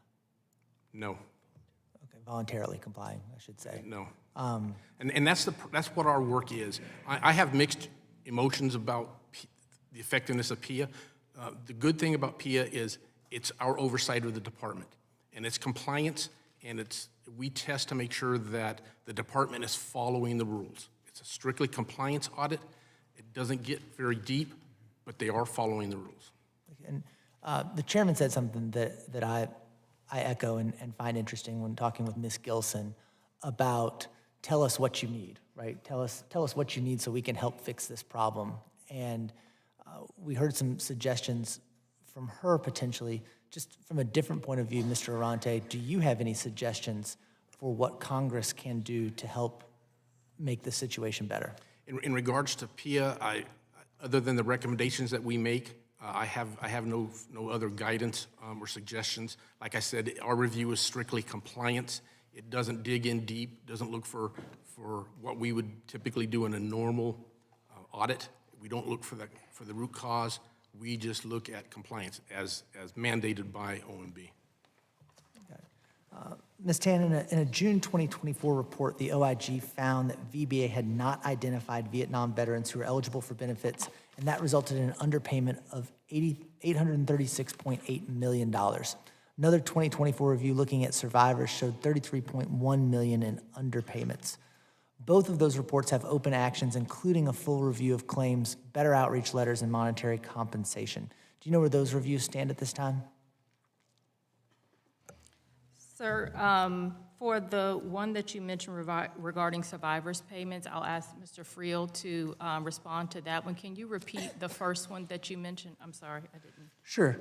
No. Okay, voluntarily complying, I should say. No. And that's what our work is. I have mixed emotions about the effectiveness of PIA. The good thing about PIA is it's our oversight of the department, and it's compliance, and we test to make sure that the department is following the rules. It's a strictly compliance audit. It doesn't get very deep, but they are following the rules. And the chairman said something that I echo and find interesting when talking with Ms. Gilson about tell us what you need, right? Tell us what you need so we can help fix this problem. And we heard some suggestions from her potentially, just from a different point of view, Mr. Arante. Do you have any suggestions for what Congress can do to help make the situation better? In regards to PIA, other than the recommendations that we make, I have no other guidance or suggestions. Like I said, our review is strictly compliance. It doesn't dig in deep, doesn't look for what we would typically do in a normal audit. We don't look for the root cause. We just look at compliance as mandated by OMB. Ms. Tan, in a June 2024 report, the OIG found that VBA had not identified Vietnam veterans who were eligible for benefits, and that resulted in an underpayment of $836.8 million. Another 2024 review looking at survivors showed $33.1 million in underpayments. Both of those reports have open actions, including a full review of claims, better outreach letters, and monetary compensation. Do you know where those reviews stand at this time? Sir, for the one that you mentioned regarding survivors' payments, I'll ask Mr. Friel to respond to that one. Can you repeat the first one that you mentioned? I'm sorry, I didn't. Sure.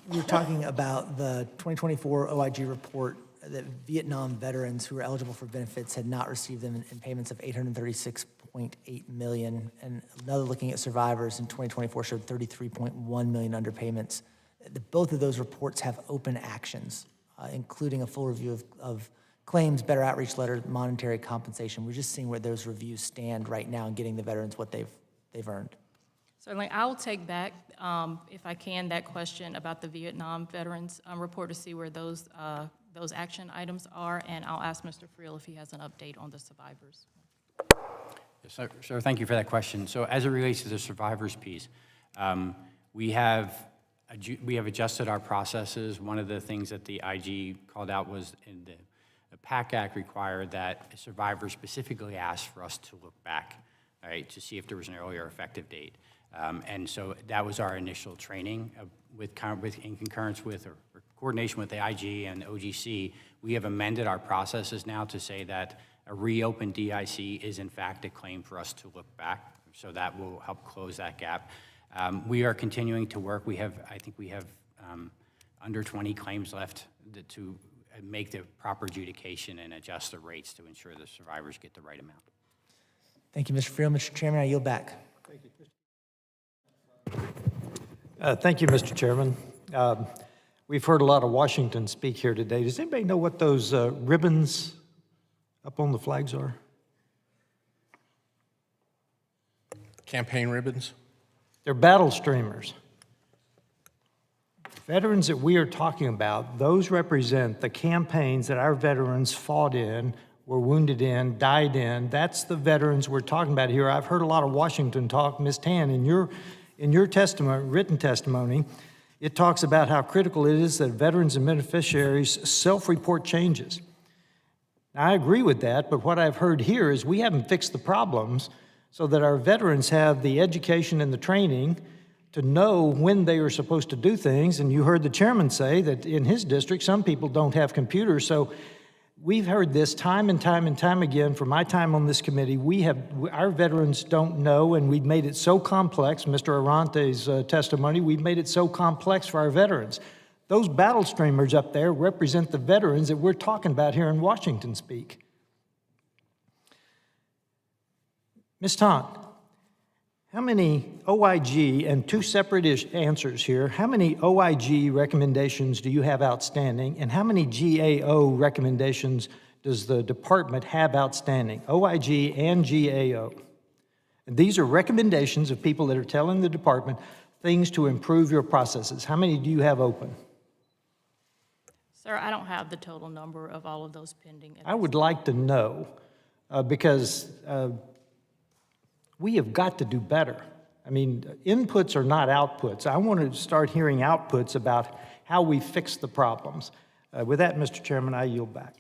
We were talking about the 2024 OIG report that Vietnam veterans who were eligible for benefits had not received them in payments of $836.8 million. And another looking at survivors in 2024 showed $33.1 million underpayments. Both of those reports have open actions, including a full review of claims, better outreach letter, monetary compensation. We're just seeing where those reviews stand right now and getting the veterans what they've earned. Certainly, I'll take back, if I can, that question about the Vietnam veterans report to see where those action items are, and I'll ask Mr. Friel if he has an update on the survivors. Yes, sir, thank you for that question. So as it relates to the survivors piece, we have adjusted our processes. One of the things that the IG called out was in the PAC Act required that survivors specifically asked for us to look back, right, to see if there was an earlier effective date. And so that was our initial training in concurrence with or coordination with the IG and OGC. We have amended our processes now to say that a reopened DIC is in fact a claim for us to look back. So that will help close that gap. We are continuing to work. I think we have under 20 claims left to make the proper adjudication and adjust the rates to ensure the survivors get the right amount. Thank you, Mr. Friel. Mr. Chairman, I yield back. Thank you, Mr. Chairman. We've heard a lot of Washington speak here today. Does anybody know what those ribbons up on the flags are? Campaign ribbons? They're battle streamers. Veterans that we are talking about, those represent the campaigns that our veterans fought in, were wounded in, died in. That's the veterans we're talking about here. I've heard a lot of Washington talk. Ms. Tan, in your testimony, written testimony, it talks about how critical it is that veterans and beneficiaries self-report changes. Now, I agree with that, but what I've heard here is we haven't fixed the problems so that our veterans have the education and the training to know when they are supposed to do things. And you heard the chairman say that in his district, some people don't have computers. So we've heard this time and time and time again from my time on this committee. Our veterans don't know, and we've made it so complex. Mr. Arante's testimony, we've made it so complex for our veterans. Those battle streamers up there represent the veterans that we're talking about here in Washington speak. Ms. Tan, how many OIG, and two separate answers here, how many OIG recommendations do you have outstanding, and how many GAO recommendations does the department have outstanding, OIG and GAO? And these are recommendations of people that are telling the department things to improve your processes. How many do you have open? Sir, I don't have the total number of all of those pending. I would like to know, because we have got to do better. I mean, inputs are not outputs. I want to start hearing outputs about how we fix the problems. With that, Mr. Chairman, I yield back.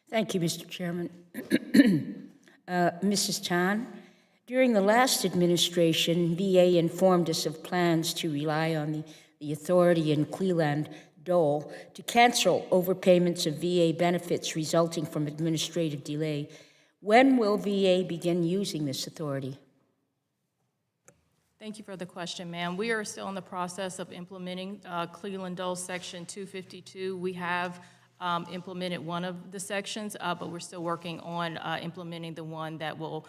Thank you, Mr. Chairman. Mrs. Tan, during the last administration, VA informed us of plans to rely on the authority in Cleland Dole to cancel overpayments of VA benefits resulting from administrative delay. When will VA begin using this authority? Thank you for the question, ma'am. We are still in the process of implementing Cleveland Dole Section 252. We have implemented one of the sections, but we're still working on implementing the one that will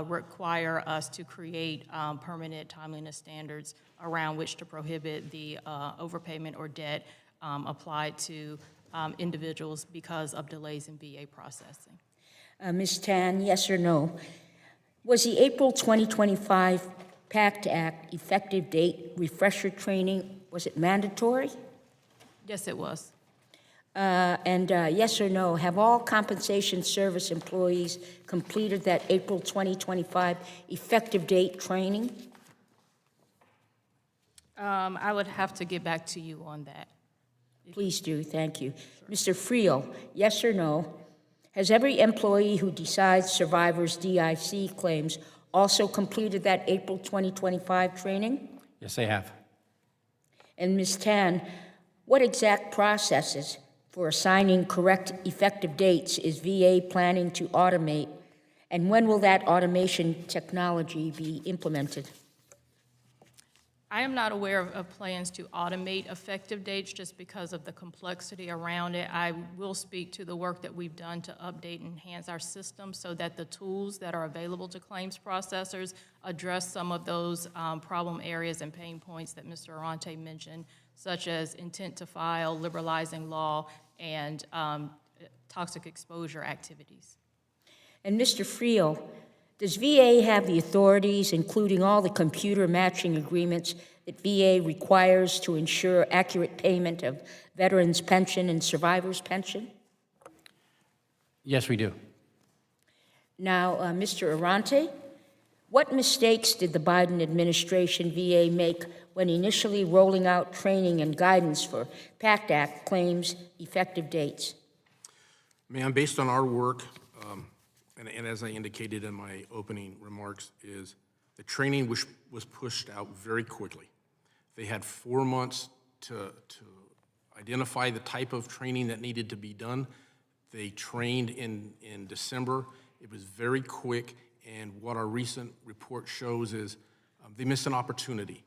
require us to create permanent timeliness standards around which to prohibit the overpayment or debt applied to individuals because of delays in VA processing. Ms. Tan, yes or no? Was the April 2025 PACT Act effective date refresher training, was it mandatory? Yes, it was. Yes or no, have all compensation service employees completed that April 2025 effective date training? I would have to get back to you on that. Please do, thank you. Mr. Friel, yes or no? Has every employee who decides survivors' DIC claims also completed that April 2025 training? Yes, they have. And Ms. Tan, what exact processes for assigning correct effective dates is VA planning to automate, and when will that automation technology be implemented? I am not aware of plans to automate effective dates just because of the complexity around it. I will speak to the work that we've done to update and enhance our system so that the tools that are available to claims processors address some of those problem areas and pain points that Mr. Arante mentioned, such as intent to file, liberalizing law, and toxic exposure activities. And Mr. Friel, does VA have the authorities, including all the computer matching agreements that VA requires to ensure accurate payment of veterans' pension and survivors' pension? Yes, we do. Now, Mr. Arante, what mistakes did the Biden administration VA make when initially rolling out training and guidance for PACT Act claims effective dates? Ma'am, based on our work, and as I indicated in my opening remarks, is the training was pushed out very quickly. They had 4 months to identify the type of training that needed to be done. They trained in December. It was very quick, and what our recent report shows is they missed an opportunity.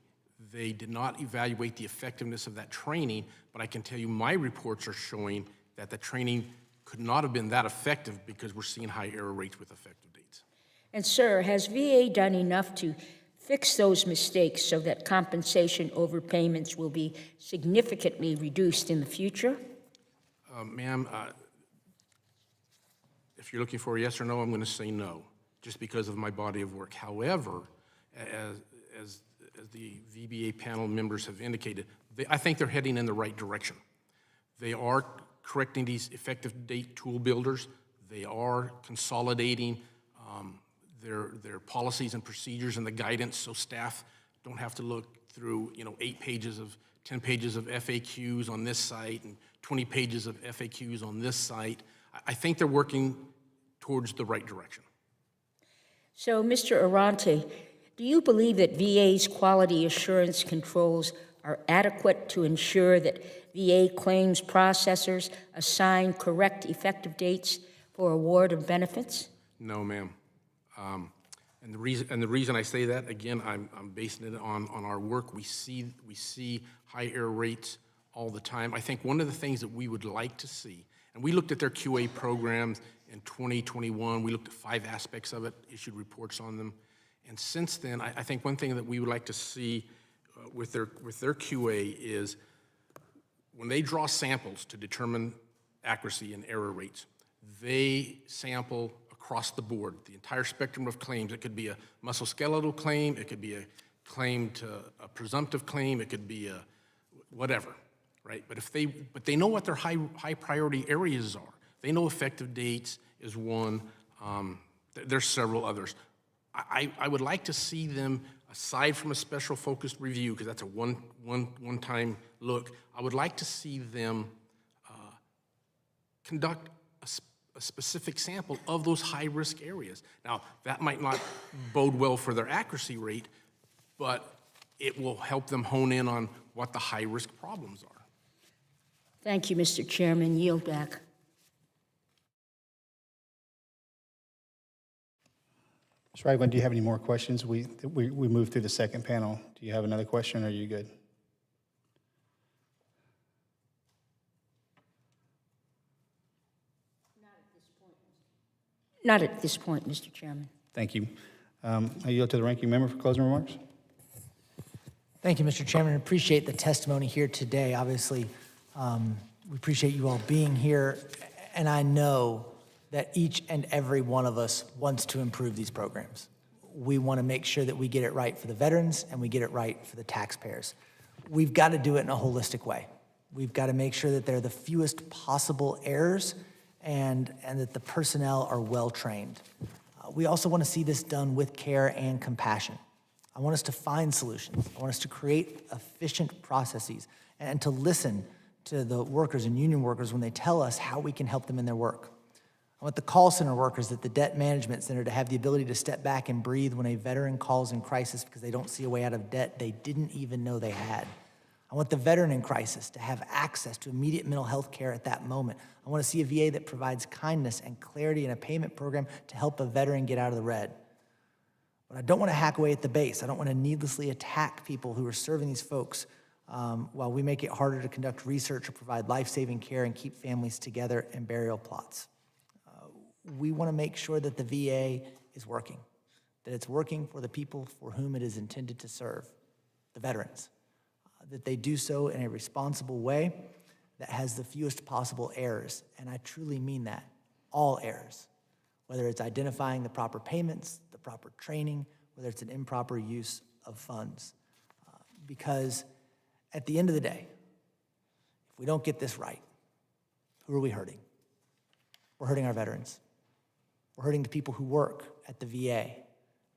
They did not evaluate the effectiveness of that training, but I can tell you my reports are showing that the training could not have been that effective because we're seeing high error rates with effective dates. And sir, has VA done enough to fix those mistakes so that compensation overpayments will be significantly reduced in the future? Ma'am, if you're looking for a yes or no, I'm going to say no, just because of my body of work. However, as the VBA panel members have indicated, I think they're heading in the right direction. They are correcting these effective date tool builders. They are consolidating their policies and procedures and the guidance so staff don't have to look through 10 pages of FAQs on this site and 20 pages of FAQs on this site. I think they're working towards the right direction. So, Mr. Arante, do you believe that VA's quality assurance controls are adequate to ensure that VA claims processors assign correct effective dates for award of benefits? No, ma'am. And the reason I say that, again, I'm basing it on our work. We see high error rates all the time. I think one of the things that we would like to see, and we looked at their QA programs in 2021. We looked at 5 aspects of it, issued reports on them. And since then, I think one thing that we would like to see with their QA is when they draw samples to determine accuracy and error rates, they sample across the board, the entire spectrum of claims. It could be a musculoskeletal claim, it could be a claim to a presumptive claim, it could be a whatever, right? But they know what their high priority areas are. They know effective dates is one. There's several others. I would like to see them, aside from a special focused review, because that's a one-time look, I would like to see them conduct a specific sample of those high-risk areas. Now, that might not bode well for their accuracy rate, but it will help them hone in on what the high-risk problems are. Thank you, Mr. Chairman. Yield back. Ms. Wright, do you have any more questions? We moved through the second panel. Do you have another question, or are you good? Not at this point, Mr. Chairman. Thank you. I yield to the ranking member for closing remarks. Thank you, Mr. Chairman. I appreciate the testimony here today. Obviously, we appreciate you all being here, and I know that each and every one of us wants to improve these programs. We want to make sure that we get it right for the veterans and we get it right for the taxpayers. We've got to do it in a holistic way. We've got to make sure that there are the fewest possible errors and that the personnel are well trained. We also want to see this done with care and compassion. I want us to find solutions. I want us to create efficient processes and to listen to the workers and union workers when they tell us how we can help them in their work. I want the call center workers at the debt management center to have the ability to step back and breathe when a veteran calls in crisis because they don't see a way out of debt they didn't even know they had. I want the veteran in crisis to have access to immediate mental health care at that moment. I want to see a VA that provides kindness and clarity in a payment program to help a veteran get out of the red. But I don't want to hack away at the base. I don't want to needlessly attack people who are serving these folks while we make it harder to conduct research or provide life-saving care and keep families together in burial plots. We want to make sure that the VA is working, that it's working for the people for whom it is intended to serve, the veterans, that they do so in a responsible way that has the fewest possible errors. And I truly mean that, all errors, whether it's identifying the proper payments, the proper training, whether it's an improper use of funds. Because at the end of the day, if we don't get this right, who are we hurting? We're hurting our veterans. We're hurting the people who work at the VA,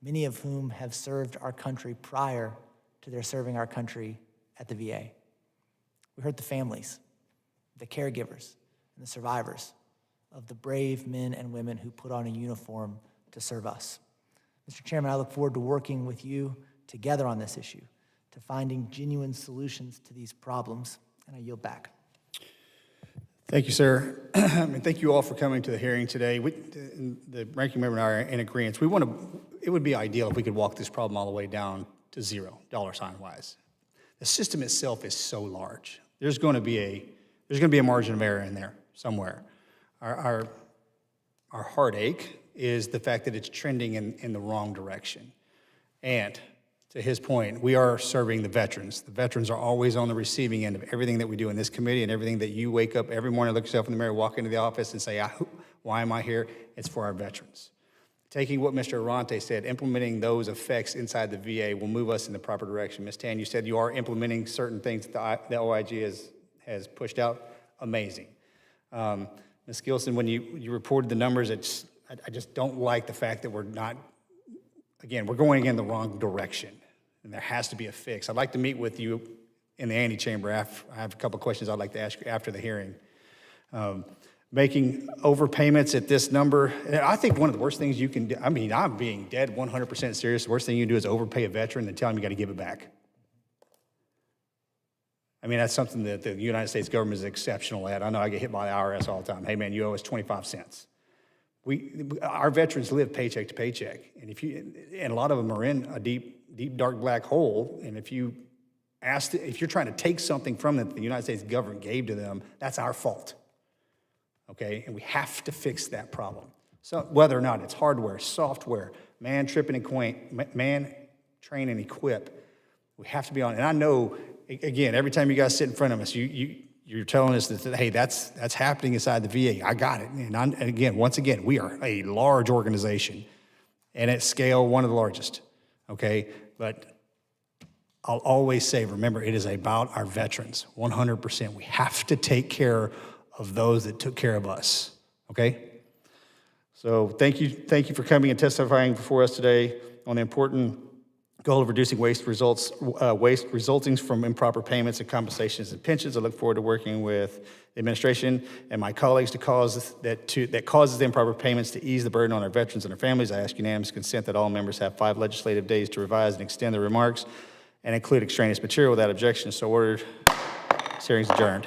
many of whom have served our country prior to their serving our country at the VA. We hurt the families, the caregivers, and the survivors of the brave men and women who put on a uniform to serve us. Mr. Chairman, I look forward to working with you together on this issue, to finding genuine solutions to these problems, and I yield back. Thank you, sir. And thank you all for coming to the hearing today. The ranking member and I are in agreement. It would be ideal if we could walk this problem all the way down to zero, dollar sign wise. The system itself is so large. There's going to be a margin of error in there somewhere. Our heartache is the fact that it's trending in the wrong direction. And to his point, we are serving the veterans. The veterans are always on the receiving end of everything that we do in this committee and everything that you wake up every morning, look yourself in the mirror, walk into the office and say, why am I here? It's for our veterans. Taking what Mr. Arante said, implementing those effects inside the VA will move us in the proper direction. Ms. Tan, you said you are implementing certain things that the OIG has pushed out. Amazing. Ms. Gilson, when you reported the numbers, I just don't like the fact that we're going in the wrong direction. And there has to be a fix. I'd like to meet with you in the antechamber. I have a couple of questions I'd like to ask you after the hearing. Making overpayments at this number, and I think one of the worst things you can do, I'm being dead 100% serious, the worst thing you can do is overpay a veteran and tell him you got to give it back. I mean, that's something that the United States government is exceptional at. I know I get hit by the IRS all the time. Hey man, you owe us 25 cents. Our veterans live paycheck to paycheck, and a lot of them are in a deep, dark black hole. And if you're trying to take something from them that the United States government gave to them, that's our fault. Okay, and we have to fix that problem. So whether or not it's hardware, software, man, train and equip, we have to be on. And I know, again, every time you guys sit in front of us, you're telling us that, hey, that's happening inside the VA. I got it. And again, once again, we are a large organization, and at scale, one of the largest. Okay, but I'll always say, remember, it is about our veterans, 100%. We have to take care of those that took care of us. Okay. So thank you for coming and testifying before us today on the important goal of reducing waste resulting from improper payments and compensations and pensions. I look forward to working with the administration and my colleagues that causes the improper payments to ease the burden on our veterans and their families. I ask unanimous consent that all members have 5 legislative days to revise and extend their remarks and include extraneous material without objection. So ordered. This hearing is adjourned.